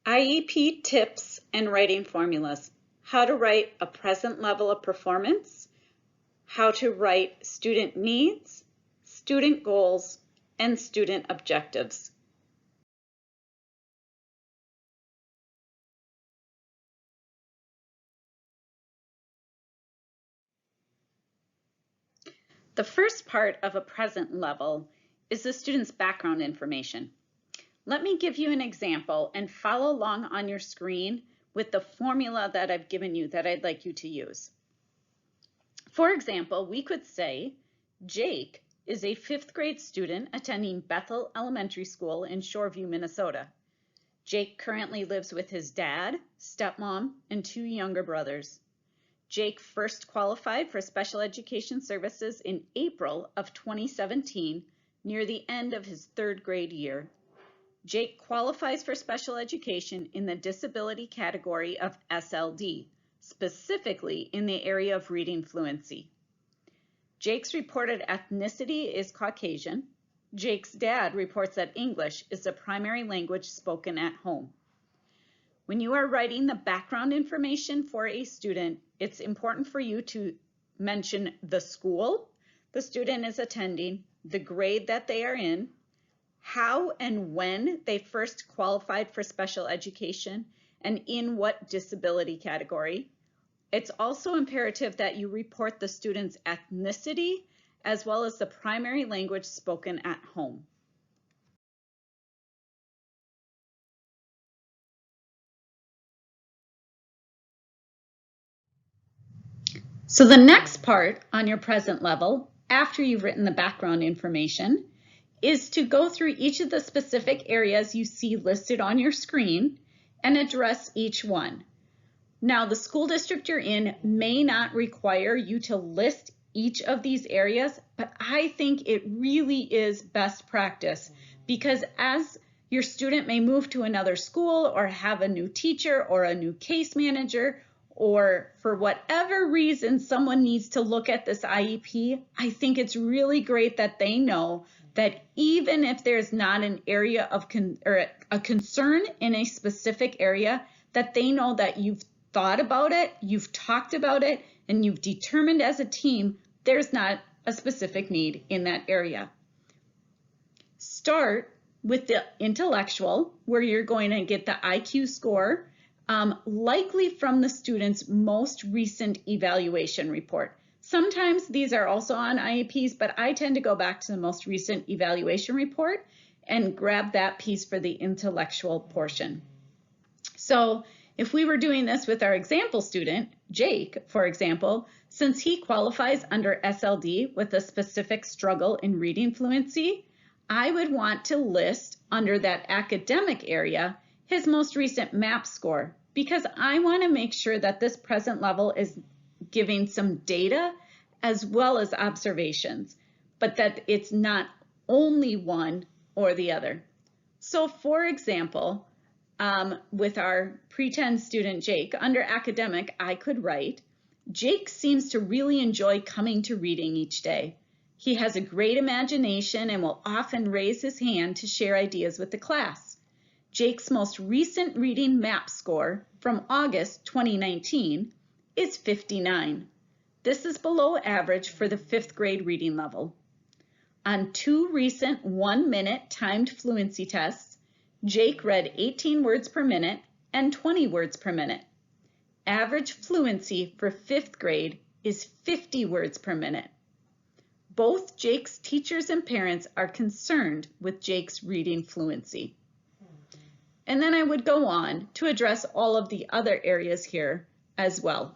IEP tips and writing formulas. How to write a present level of performance, how to write student needs, student goals, and student objectives. The first part of a present level is the student's background information. Let me give you an example and follow along on your screen with the formula that I've given you that I'd like you to use. For example, we could say Jake is a 5th grade student attending Bethel Elementary School in Shoreview, Minnesota. Jake currently lives with his dad, stepmom, and 2 younger brothers. Jake first qualified for special education services in April of 2017, near the end of his 3rd grade year. Jake qualifies for special education in the disability category of SLD, specifically in the area of reading fluency. Jake's reported ethnicity is Caucasian. Jake's dad reports that English is the primary language spoken at home. When you are writing the background information for a student, it's important for you to mention the school the student is attending, the grade that they are in, how and when they first qualified for special education, and in what disability category. It's also imperative that you report the student's ethnicity as well as the primary language spoken at home. So the next part on your present level, after you've written the background information, is to go through each of the specific areas you see listed on your screen and address each one. Now, the school district you're in may not require you to list each of these areas, but I think it really is best practice because as your student may move to another school or have a new teacher or a new case manager, or for whatever reason someone needs to look at this IEP, I think it's really great that they know that even if there's not an area of a concern in a specific area, that they know that you've thought about it, you've talked about it, and you've determined as a team there's not a specific need in that area. Start with the intellectual, where you're going to get the IQ score, likely from the student's most recent evaluation report. Sometimes these are also on IEPs, but I tend to go back to the most recent evaluation report and grab that piece for the intellectual portion. So if we were doing this with our example student, Jake, for example, since he qualifies under SLD with a specific struggle in reading fluency, I would want to list under that academic area his most recent MAP score, because I want to make sure that this present level is giving some data as well as observations, but that it's not only one or the other. So for example, with our pretend student Jake, under academic, I could write, Jake seems to really enjoy coming to reading each day. He has a great imagination and will often raise his hand to share ideas with the class. Jake's most recent reading MAP score from August 2019 is 59. This is below average for the 5th grade reading level. On 2 recent 1-minute timed fluency tests, Jake read 18 words per minute and 20 words per minute. Average fluency for 5th grade is 50 words per minute. Both Jake's teachers and parents are concerned with Jake's reading fluency. And then I would go on to address all of the other areas here as well.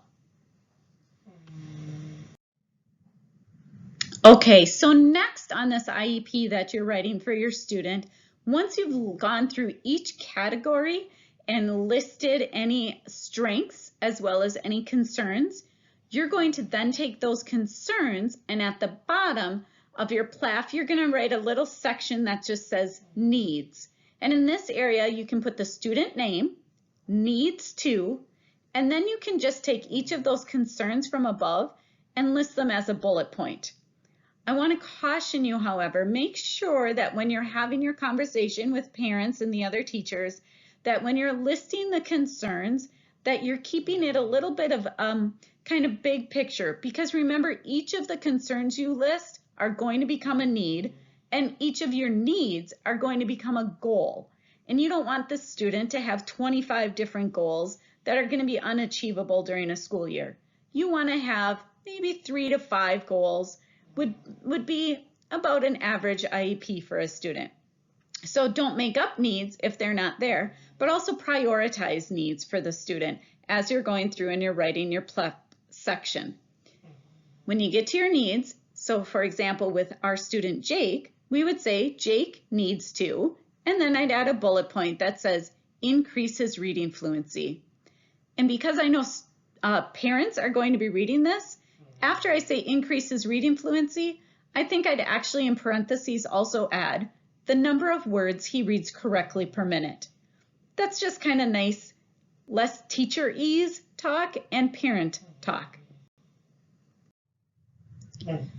Okay, so next on this IEP that you're writing for your student, once you've gone through each category and listed any strengths as well as any concerns, you're going to then take those concerns and at the bottom of your PLAF, you're going to write a little section that just says needs. And in this area, you can put the student name, needs to, and then you can just take each of those concerns from above and list them as a bullet point. I want to caution you, however, make sure that when you're having your conversation with parents and the other teachers, that when you're listing the concerns, that you're keeping it a little bit of kind of big picture, because remember, each of the concerns you list are going to become a need, and each of your needs are going to become a goal. And you don't want the student to have 25 different goals that are going to be unachievable during a school year. You want to have maybe 3 to 5 goals would be about an average IEP for a student. So don't make up needs if they're not there, but also prioritize needs for the student as you're going through and you're writing your PLEP section. When you get to your needs, so for example, with our student Jake, we would say Jake needs to, and then I'd add a bullet point that says increase his reading fluency. And because I know parents are going to be reading this, after I say increase his reading fluency, I think I'd actually in parentheses also add the number of words he reads correctly per minute. That's just kind of nice, less teacher-ease talk and parent talk.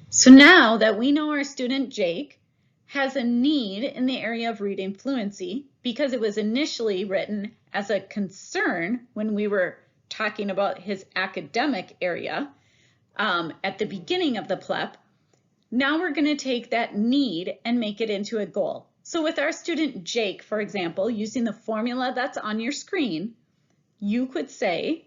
So now that we know our student Jake has a need in the area of reading fluency, because it was initially written as a concern when we were talking about his academic area at the beginning of the PLEP, now we're going to take that need and make it into a goal. So with our student Jake, for example, using the formula that's on your screen, you could say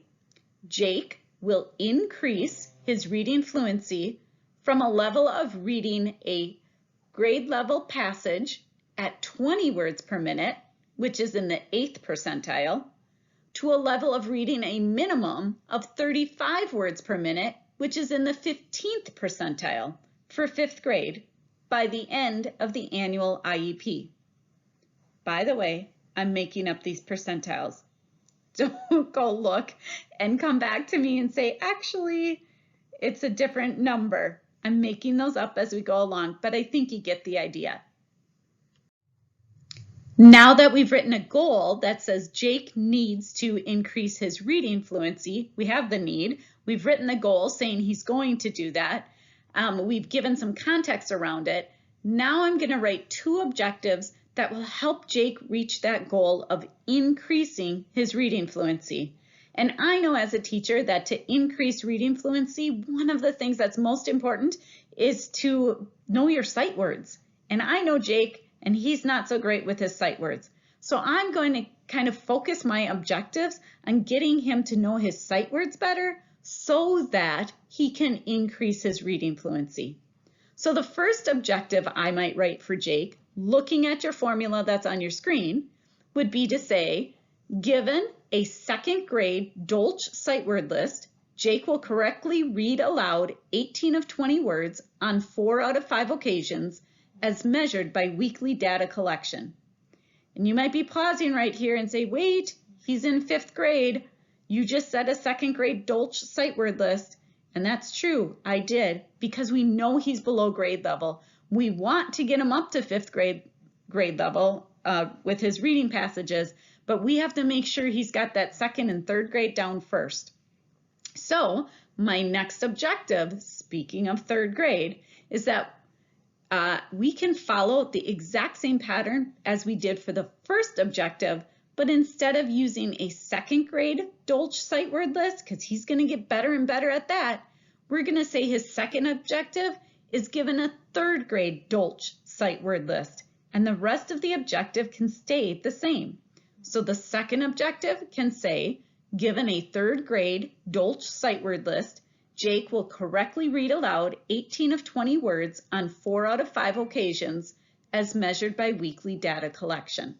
Jake will increase his reading fluency from a level of reading a grade level passage at 20 words per minute, which is in the 8th percentile, to a level of reading a minimum of 35 words per minute, which is in the 15th percentile for 5th grade by the end of the annual IEP. By the way, I'm making up these percentiles. Don't go look and come back to me and say, actually, it's a different number. I'm making those up as we go along, but I think you get the idea. Now that we've written a goal that says Jake needs to increase his reading fluency, we have the need, we've written the goal saying he's going to do that, we've given some context around it. Now I'm going to write 2 objectives that will help Jake reach that goal of increasing his reading fluency. And I know as a teacher that to increase reading fluency, one of the things that's most important is to know your sight words. And I know Jake, and he's not so great with his sight words. So I'm going to kind of focus my objectives on getting him to know his sight words better so that he can increase his reading fluency. So the first objective I might write for Jake, looking at your formula that's on your screen, would be to say, given a 2nd grade Dolch sight word list, Jake will correctly read aloud 18 of 20 words on 4 out of 5 occasions as measured by weekly data collection. And you might be pausing right here and say, wait, he's in 5th grade. You just said a 2nd grade Dolch sight word list. And that's true, I did, because we know he's below grade level. We want to get him up to 5th grade level with his reading passages, but we have to make sure he's got that 2nd and 3rd grade down first. So my next objective, speaking of 3rd grade, is that we can follow the exact same pattern as we did for the first objective, but instead of using a 2nd grade Dolch sight word list, because he's going to get better and better at that, we're going to say his 2nd objective is given a 3rd grade Dolch sight word list, and the rest of the objective can stay the same. So the 2nd objective can say, given a 3rd grade Dolch sight word list, Jake will correctly read aloud 18 of 20 words on 4 out of 5 occasions as measured by weekly data collection.